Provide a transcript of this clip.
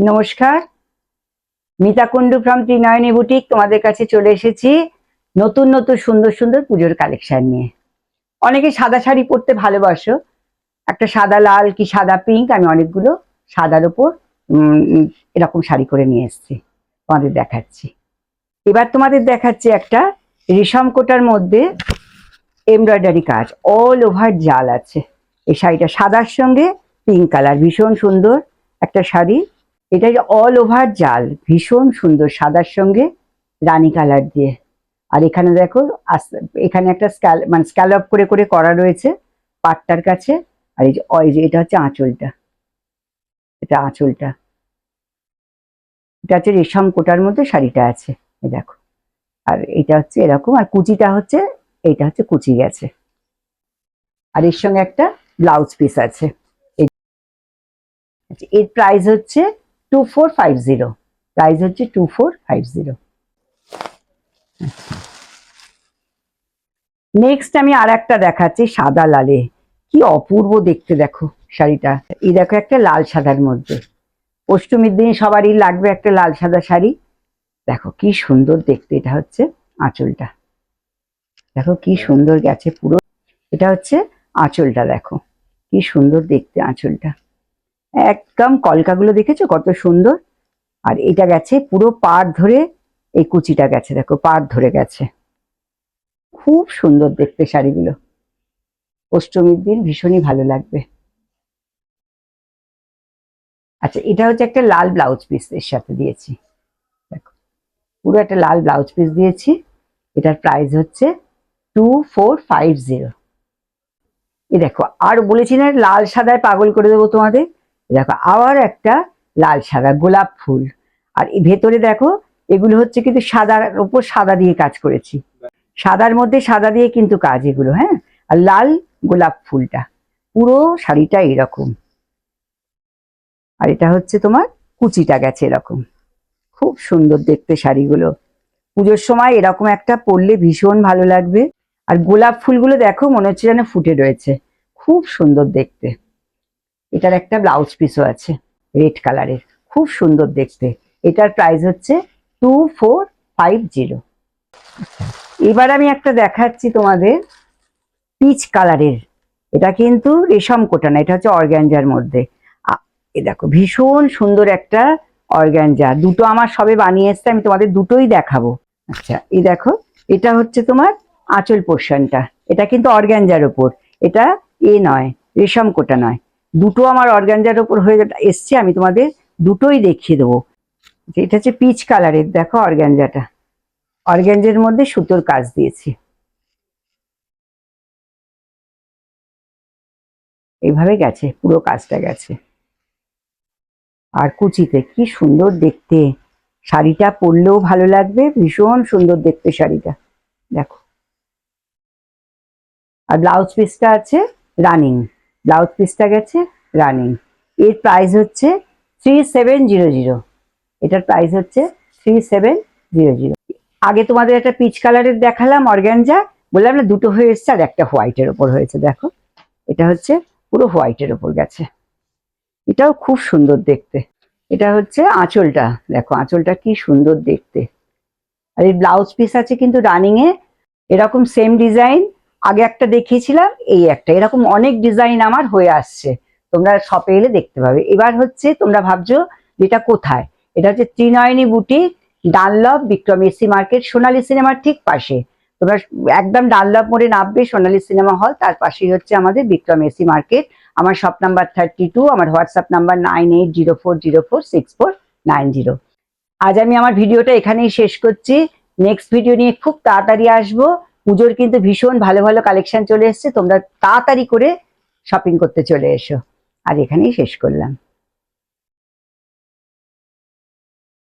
নমস্কার, Mita Kundu from Trinayani boutique তোমাদের কাছে চলে এসেছি নতুন নতুন সুন্দর সুন্দর পুজোর কালেকশন নিয়ে। অনেকে সাদা শাড়ি পরতে ভালোবাসো, একটা সাদা লাল কি সাদা পিঙ্ক, আমি অনেকগুলো সাদার ওপর এরকম শাড়ি করে নিয়ে এসেছি, তোমাদের দেখাচ্ছি। এবার তোমাদের দেখাচ্ছি একটা রেশম কোটার মধ্যে এমব্রয়ডারি কাজ, অল ওভার জাল আছে। এই শাড়িটা সাদার সঙ্গে পিঙ্ক কালার, ভীষণ সুন্দর একটা শাড়ি। এটা অল ওভার জাল, ভীষণ সুন্দর, সাদার সঙ্গে রানী কালার দিয়ে। আর এখানে দেখো এখানে একটা স্ক্যালপ করে করে করা রয়েছে পাটটার কাছে। আর এই যে এটা হচ্ছে আঁচলটা, এটা আঁচলটা, এটা হচ্ছে রেশম কোটার মধ্যে শাড়িটা আছে, এই দেখো। আর এটা হচ্ছে এরকম, আর কুচিটা হচ্ছে এইটা হচ্ছে কুচি গেছে। আর এর সঙ্গে একটা ব্লাউজ পিস আছে। এর প্রাইস হচ্ছে 2450, প্রাইস হচ্ছে 2450। নেক্সট আমি আর একটা দেখাচ্ছি সাদা লালে, কি অপূর্ব দেখতে দেখো শাড়িটা। এই দেখো একটা লাল সাদার মধ্যে, অষ্টমীর দিন সবারই লাগবে একটা লাল সাদা শাড়ি। দেখো কি সুন্দর দেখতে, এটা হচ্ছে আঁচলটা, দেখো কি সুন্দর গেছে পুরো। এটা হচ্ছে আঁচলটা, দেখো কি সুন্দর দেখতে আঁচলটা, একদম কলকাগুলো দেখেছো কত সুন্দর। আর এটা গেছে পুরো পাড় ধরে, এই কুচিটা গেছে দেখো পাড় ধরে গেছে, খুব সুন্দর দেখতে শাড়িগুলো। অষ্টমীর দিন ভীষণই ভালো লাগবে। আচ্ছা, এটা হচ্ছে একটা লাল ব্লাউজ পিস এর সাথে দিয়েছি, দেখো পুরো একটা লাল ব্লাউজ পিস দিয়েছি। এটার প্রাইস হচ্ছে 2450। এই দেখো, আর বলেছি না লাল সাদায় পাগল করে দেবো তোমাদের। দেখো আবার একটা লাল সাদা গোলাপ ফুল, আর ভেতরে দেখো এগুলো হচ্ছে কিন্তু সাদার উপর সাদা দিয়ে কাজ করেছি, সাদার মধ্যে সাদা দিয়ে কিন্তু কাজ এগুলো, হ্যাঁ। আর লাল গোলাপ ফুলটা, পুরো শাড়িটা এরকম। আর এটা হচ্ছে তোমার কুচিটা গেছে এরকম, খুব সুন্দর দেখতে শাড়িগুলো। পুজোর সময় এরকম একটা পরলে ভীষণ ভালো লাগবে। আর গোলাপ ফুলগুলো দেখো মনে হচ্ছে যেন ফুটে রয়েছে, খুব সুন্দর দেখতে। এটার একটা ব্লাউজ পিসও আছে রেড কালারের, খুব সুন্দর দেখতে। এটার প্রাইস হচ্ছে 2450। এবার আমি একটা দেখাচ্ছি তোমাদের পিচ কালারের, এটা কিন্তু রেশম কোটা না, এটা হচ্ছে অর্গ্যানজার মধ্যে। এ দেখো ভীষণ সুন্দর একটা অর্গ্যানজা, দুটো আমার সবে বানিয়ে এসছে, আমি তোমাদের দুটোই দেখাবো। আচ্ছা এই দেখো, এটা হচ্ছে তোমার আঁচল পোর্শনটা, এটা কিন্তু অর্গ্যানজার ওপর, এটা নয়, রেশম কোটা নয়। দুটো আমার অর্গ্যানজার ওপর হয়ে এসছে, আমি তোমাদের দুটোই দেখিয়ে দেবো। এটা হচ্ছে পিচ কালারের, দেখো অর্গ্যানজাটা, অর্গ্যানজার মধ্যে সুতোর কাজ দিয়েছি, এইভাবে গেছে পুরো কাজটা গেছে। আর কুচিতে কি সুন্দর দেখতে, শাড়িটা পরলেও ভালো লাগবে, ভীষণ সুন্দর দেখতে শাড়িটা, দেখো। আর ব্লাউজ পিসটা আছে রানিং, ব্লাউজ পিসটা গেছে রানিং। এর প্রাইস হচ্ছে 3700, এটার প্রাইস হচ্ছে 3700। আগে তোমাদের একটা পিচ কালারের দেখালাম অর্গ্যানজা, বললাম না দুটো হয়ে এসছে, আর একটা হোয়াইটের ওপর হয়েছে, দেখো এটা হচ্ছে পুরো হোয়াইটের ওপর গেছে, এটাও খুব সুন্দর দেখতে। এটা হচ্ছে আঁচলটা, দেখো আঁচলটা কি সুন্দর দেখতে। আর এই ব্লাউজ পিস আছে কিন্তু রানিং এ, এরকম সেম ডিজাইন আগে একটা দেখিয়েছিলাম, এই একটা এরকম অনেক ডিজাইন আমার হয়ে আসছে, তোমরা শপে এলে দেখতে পাবে। এবার হচ্ছে তোমরা ভাবছো যেটা কোথায়, এটা হচ্ছে Trinayani boutique, Dunlop, Bikram AC market, Sonali সিনেমার ঠিক পাশে। তোমরা একদম ডানলপ মোড়ে নামবে, সোনালী সিনেমা হল, তার পাশেই হচ্ছে আমাদের বিক্রম এসি মার্কেট। আমার শপ নাম্বার 32, আমার হোয়াটসঅ্যাপ নাম্বার 9804046490। আজ আমি আমার ভিডিওটা এখানেই শেষ করছি, নেক্সট ভিডিও নিয়ে খুব তাড়াতাড়ি আসবো। পুজোর কিন্তু ভীষণ ভালো ভালো কালেকশন চলে এসছে, তোমরা তাড়াতাড়ি করে শপিং করতে চলে এসো। আর এখানেই শেষ করলাম।